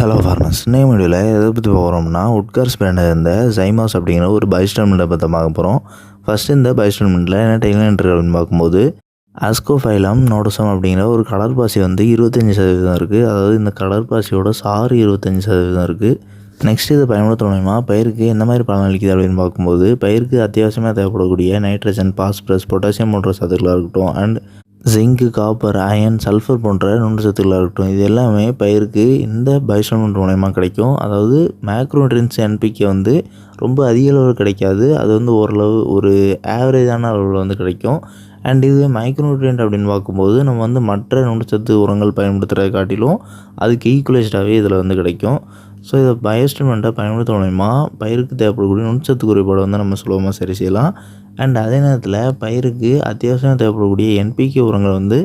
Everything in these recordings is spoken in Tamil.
ஹலோ ஃபார்மர்ஸ் இன்னைய வீடியோவில் எதை பற்றி போகிறோம்னா உட்கார்ஸ் பிராண்டை இருந்த ஜைமாஸ் அப்படிங்கிற ஒரு பைஸ்டால்மெண்ட்டை பற்றி பார்க்க போகிறோம். ஃபஸ்ட்டு இந்த பைஸ்டால்மெண்ட்டில் என்ன டைம்லைன் இருக்குது அப்படின்னு பார்க்கும்போது ஆஸ்கோஃபைலம் நோடோசம் அப்படிங்கிற ஒரு கடற்பாசி வந்து 25% இருக்குது. அதாவது இந்த கடற்பாசியோட சாறு 25% இருக்குது. நெக்ஸ்ட் இதை பயன்படுத்த மூலமா பயிருக்கு எந்த மாதிரி பலன் அளிக்குது அப்படின்னு பார்க்கும்போது பயிருக்கு அத்தியாவசியமாக தேவைப்படக்கூடிய நைட்ரஜன், பாஸ்பரஸ், பொட்டாசியம் போன்ற சத்துக்களாக இருக்கட்டும் and zinc, copper, iron, sulphur போன்ற நுண்சத்துக்களாக இருக்கட்டும், இது எல்லாமே பயிருக்கு இந்த பைஸ்டால்மெண்ட் மூலயமா கிடைக்கும். அதாவது மேக்ரோநியூட்ரியன்ஸ் என்பிகே வந்து ரொம்ப அதிக அளவில் கிடைக்காது, அது வந்து ஓரளவு ஒரு ஆவரேஜான அளவில் வந்து கிடைக்கும். அண்ட் இது மைக்ரோநியூட்ரியன்ட் அப்படின்னு பார்க்கும்போது நம்ம வந்து மற்ற நுண்சத்து உரங்கள் பயன்படுத்துகிறத காட்டிலும் அதுக்கு ஈக்குவலைஸ்டாகவே இதில் வந்து கிடைக்கும். ஸோ இதை பயோஸ்டால்மெண்ட்டை பயன்படுத்த மூலயமா பயிருக்கு தேவைப்படக்கூடிய நுண்சத்து குறைபாடு வந்து நம்ம சுலபமாக சரி செய்யலாம். அண்ட் அதே நேரத்தில் பயிருக்கு அத்தியாவசியம் தேவைப்படக்கூடிய என்பிகே உரங்களை வந்து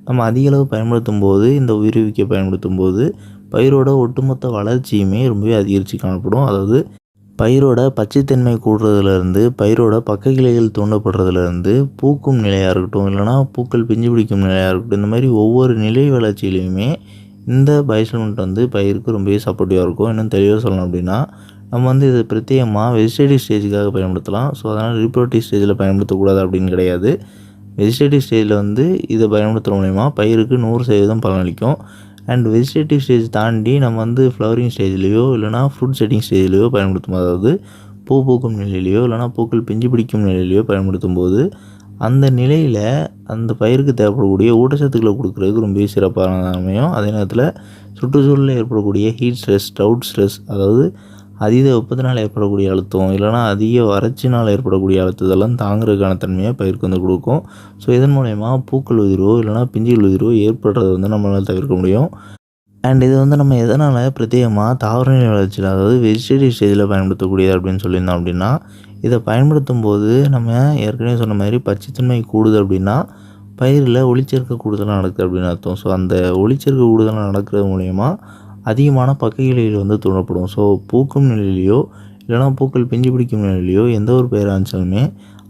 நம்ம அதிக அளவு பயன்படுத்தும் போது இந்த உயிர்விக்க பயன்படுத்தும் போது பயிரோட ஒட்டுமொத்த வளர்ச்சியுமே ரொம்பவே அதிகரித்து காணப்படும். அதாவது பயிரோட பச்சைத்தன்மை கூடுறதுலேருந்து பயிரோட பக்க கிளைகள் தூண்டப்படுறதுலேருந்து பூக்கும் நிலையாக இருக்கட்டும், இல்லைனா பூக்கள் பிஞ்சு பிடிக்கும் நிலையாக இருக்கட்டும், இந்த மாதிரி ஒவ்வொரு நிலை வளர்ச்சியிலையுமே இந்த பைஸ்டால்மெண்ட் வந்து பயிருக்கு ரொம்பவே சப்போர்ட்டிவாக இருக்கும். இன்னும் தெளிவாக சொல்லணும் அப்படின்னா நம்ம வந்து இதை பிரத்யேகமாக வெஜிடேட்டிவ் ஸ்டேஜுக்காக பயன்படுத்தலாம். ஸோ அதனால் ரீப்ரொடக்டிவ் ஸ்டேஜில் பயன்படுத்தக்கூடாது அப்படின்னு கிடையாது. வெஜிடேட்டிவ் ஸ்டேஜில் வந்து இதை பயன்படுத்துகிற மூலயமா பயிருக்கு 100% பலனளிக்கும். அண்ட் வெஜிடேட்டிவ் ஸ்டேஜ் தாண்டி நம்ம வந்து ஃப்ளவரிங் ஸ்டேஜ்லேயோ இல்லைனா ஃப்ரூட் செட்டிங் ஸ்டேஜ்லேயோ பயன்படுத்தும், அதாவது பூ பூக்கும் நிலையிலையோ இல்லைனா பூக்கள் பிஞ்சு பிடிக்கும் நிலையிலையோ பயன்படுத்தும் போது அந்த நிலையில் அந்த பயிருக்கு தேவைப்படக்கூடிய ஊட்டச்சத்துக்களை கொடுக்குறதுக்கு ரொம்பவே சிறப்பான அமையும். அதே நேரத்தில் சுற்றுச்சூழலில் ஏற்படக்கூடிய ஹீட் ஸ்ட்ரெஸ், ட்ரவுட் ஸ்ட்ரெஸ், அதாவது அதீத வெப்பத்தினால் ஏற்படக்கூடிய அழுத்தம் இல்லைனா அதிக வறட்சினால் ஏற்படக்கூடிய அழுத்தத்தெல்லாம் தாங்கிறதுக்கான தன்மையை பயிருக்கு வந்து கொடுக்கும். ஸோ இதன் மூலயமா பூக்கள் உதிர்வோ இல்லைனா பிஞ்சுகள் உதிர்வோ ஏற்படுறத வந்து நம்மளால் தவிர்க்க முடியும். அண்ட் இது வந்து நம்ம எதனால் பிரத்யேகமாக தாவரநிலை வளர்ச்சியில், அதாவது வெஜிடேட்டிவ் ஸ்டேஜில் பயன்படுத்தக்கூடியது அப்படின்னு சொல்லியிருந்தோம் அப்படின்னா, இதை பயன்படுத்தும் போது நம்ம ஏற்கனவே சொன்ன மாதிரி பச்சைத்தன்மை கூடுது அப்படின்னா பயிரில் ஒளிச்சேர்க்கை கூடுதலாக நடக்குது அப்படின்னு அர்த்தம். ஸோ அந்த ஒளிச்சேர்க்கை கூடுதலாக நடக்கிறது மூலயமா அதிகமான பக்க கிளைகள் வந்து தூண்டப்படும். ஸோ பூக்கும் நிலையிலையோ இல்லைனா பூக்கள் பிஞ்சு பிடிக்கும் நிலையிலையோ எந்த ஒரு பயிராக இருந்துச்சாலுமே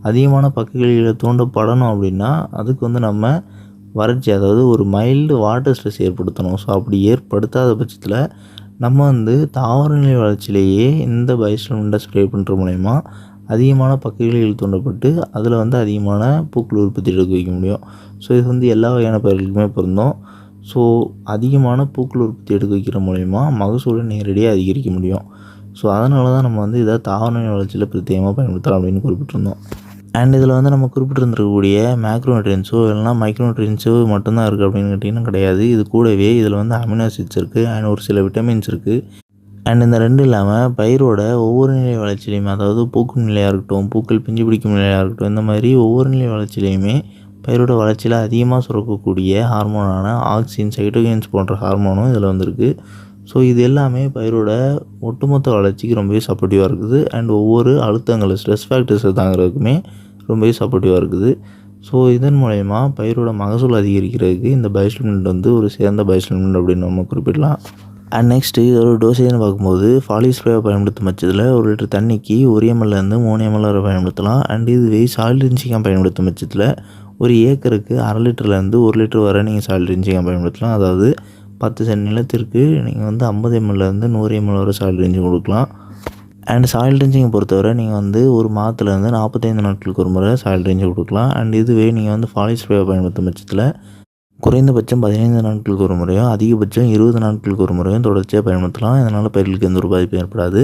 அதிகமான பக்க கிளைகளை தூண்டப்படணும் அப்படின்னா அதுக்கு வந்து நம்ம வறட்சி, அதாவது ஒரு மைல்டு வாட்டர் ஸ்ட்ரெஸ் ஏற்படுத்தணும். ஸோ அப்படி ஏற்படுத்தாத பட்சத்தில் நம்ம வந்து தாவரநிலை வளர்ச்சியிலேயே இந்த பைஸ்டால்மெண்ட்டை ஸ்ப்ரே பண்ணுற மூலயமா அதிகமான பக்க கிளைகள் தூண்டப்பட்டு அதில் வந்து அதிகமான பூக்கள் உற்பத்தி எடுக்க வைக்க முடியும். ஸோ இது வந்து எல்லா வகையான பயிர்களுக்குமே பொருந்தும். ஸோ அதிகமான பூக்கள் உற்பத்தி எடுக்க வைக்கிற மூலயமா மகசூலை நேரடியாக அதிகரிக்க முடியும். ஸோ அதனால தான் நம்ம வந்து இதை தாவரநிலை வளர்ச்சியில் பிரத்யேகமாக பயன்படுத்தலாம் அப்படின்னு குறிப்பிட்டிருந்தோம். அண்ட் இதில் வந்து நம்ம குறிப்பிட்டிருந்திருக்கக்கூடிய மேக்ரோநியூட்ரியன்ஸோ இல்லைனா மைக்ரோநியூட்ரியன்ஸோ மட்டும்தான் இருக்குது அப்படின்னு கேட்டிங்கன்னா கிடையாது. இது கூடவே இதில் வந்து அமினோ ஆசிட்ஸ் இருக்குது அண்ட் ஒரு சில விட்டமின்ஸ் இருக்குது. அண்ட் இந்த ரெண்டும் இல்லாமல் பயிரோட ஒவ்வொரு நிலை வளர்ச்சியிலையுமே, அதாவது பூக்கும் நிலையாக இருக்கட்டும், பூக்கள் பிஞ்சு பிடிக்கும் நிலையாக இருக்கட்டும், இந்த மாதிரி ஒவ்வொரு நிலை வளர்ச்சியிலையுமே பயிரோட வளர்ச்சியில் அதிகமாக சுரக்கக்கூடிய ஹார்மோனான ஆக்சின், சைட்டோகின்ஸ் போன்ற ஹார்மோனும் இதில் வந்துருக்கு. ஸோ இது எல்லாமே பயிரோட ஒட்டுமொத்த வளர்ச்சிக்கு ரொம்பவே சப்போர்ட்டிவாக இருக்குது. அண்ட் ஒவ்வொரு அழுத்தங்கள், ஸ்ட்ரெஸ் ஃபேக்டர்ஸை தாங்கிறதுக்குமே ரொம்பவே சப்போர்ட்டிவாக இருக்குது. ஸோ இதன் மூலயமா பயிரோட மகசூல் அதிகரிக்கிறதுக்கு இந்த பைஸ்டால்மெண்ட் வந்து ஒரு சிறந்த பைஸ்டால்மெண்ட் அப்படின்னு நம்ம குறிப்பிடலாம். அண்ட் நெக்ஸ்ட்டு இதோட டோசேஜ்னு பார்க்கும்போது ஃபாலிஸ்ப்ரேவை பயன்படுத்தும் பட்சத்தில் 1 லிட்டர் தண்ணிக்கு 1 ml-லேருந்து 3 ml வரை பயன்படுத்தலாம். அண்ட் இதுவே சாலிட் ரின்சிங்காக பயன்படுத்தும் பட்சத்தில் ஒரு ஏக்கருக்கு 1/2 லிட்டர்லேருந்து 1 லிட்டர் வரை நீங்கள் சாலிட் ரின்சிங்காக பயன்படுத்தலாம். அதாவது 10 சென்ட் நிலத்திற்கு நீங்கள் வந்து 50 ml-லேருந்து 100 ml வரை சாலிட் ரின்சிங் கொடுக்கலாம். அண்ட் சாயில் ரின்சிங்கை பொறுத்தவரை நீங்கள் வந்து ஒரு மாதத்துலேருந்து 45 நாட்களுக்கு ஒரு முறை சாயில் ரின்சிங் கொடுக்கலாம். அண்ட் இதுவே நீங்கள் வந்து ஃபாலிஸ்ப்ரேவை பயன்படுத்தும் பட்சத்தில் குறைந்தபட்சம் 15 நாட்களுக்கு ஒரு முறையும் அதிகபட்சம் 20 நாட்களுக்கு ஒரு முறையும் தொடர்ச்சியாக பயன்படுத்தலாம். இதனால் பயிர்களுக்கு எந்த ஒரு பாதிப்பும் ஏற்படாது.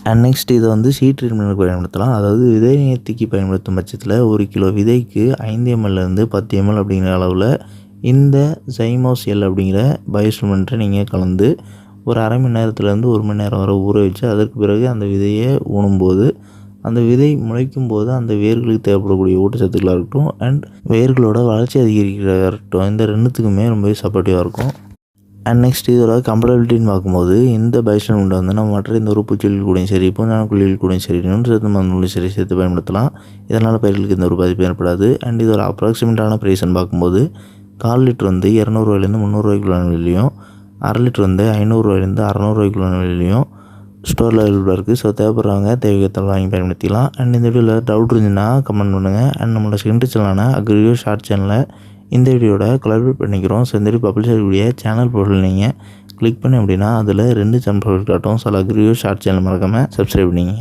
அண்ட் நெக்ஸ்ட் இதை வந்து சீட் ட்ரீட்மெண்ட்டுக்கு பயன்படுத்தலாம். அதாவது விதை நேர்த்திக்கு பயன்படுத்தும் பட்சத்தில் 1 கிலோ விதைக்கு 5 ml-லேருந்து 10 ml அப்படிங்கிற அளவில் இந்த ஜைமாஸ் எல் அப்படிங்கிற பயோஸ்டால்மெண்ட்டை நீங்கள் கலந்து ஒரு அரை மணி நேரத்துலேருந்து 1 மணி நேரம் வரை ஊற வச்சு அதற்கு பிறகு அந்த விதையை ஊனும்போது அந்த விதை முளைக்கும் போது அந்த வேர்களுக்கு தேவைப்படக்கூடிய ஊட்டச்சத்துக்களாக இருக்கட்டும் அண்ட் வேர்களோட வளர்ச்சி அதிகரிக்கிறதாக இருக்கட்டும், இந்த ரெண்டுத்துக்குமே ரொம்பவே சப்போர்ட்டிவாக இருக்கும். அண்ட் நெக்ஸ்ட் இதோட கம்பேட்டபிலிட்டின்னு பார்க்கும்போது இந்த பைஸ்டால்மெண்ட் வந்து நம்ம மற்ற இந்த ஒரு பூச்சிகள் கூடயும் சரி, பூஞ்சானக்குழிகள் கூடயும் சரி, நுண்சத்து மருந்துகளையும் சரி சேர்த்து பயன்படுத்தலாம். இதனால் பயிர்களுக்கு எந்த ஒரு பாதிப்பும் ஏற்படாது. அண்ட் இதோட அப்ராக்சிமேட்டான ப்ரைஸ்ன்னு பார்க்கும்போது 1/4 லிட்டர் வந்து 200 ரூபாயிலேருந்து 300 ரூபாய்க்குள்ள விலையிலையும், 1/2 லிட்டர் வந்து 500 ரூபாயிலேருந்து 600 ரூபாய்க்குள்ள விலையிலையும் ஸ்டோரில் அவைலபிளாக இருக்குது. ஸோ தேவைப்படுறவங்க தேவைக்கேற்ற வாங்கி பயன்படுத்திக்கலாம். அண்ட் இந்த வீடியோவில் டவுட் இருந்துச்சுன்னா கமெண்ட் பண்ணுங்கள். அண்ட் நம்மளோட செகண்ட் சேனலான அக்ரிவியூ ஷார்ட் சேனலில் இந்த வீடியோட கொலாபரேட் பண்ணிக்கிறோம். ஸோ இந்த வீடியோ பப்ளிஷ் ஆகக்கூடிய சேனல் போர்ட்டல் நீங்கள் கிளிக் பண்ணி அப்படின்னா அதில் 2 சேனல் ப்ராடக்ட் காட்டும். ஸோ அக்ரியூ ஷார்ட் சேனல் மறக்காமல் சப்ஸ்கிரைப் பண்ணிங்க.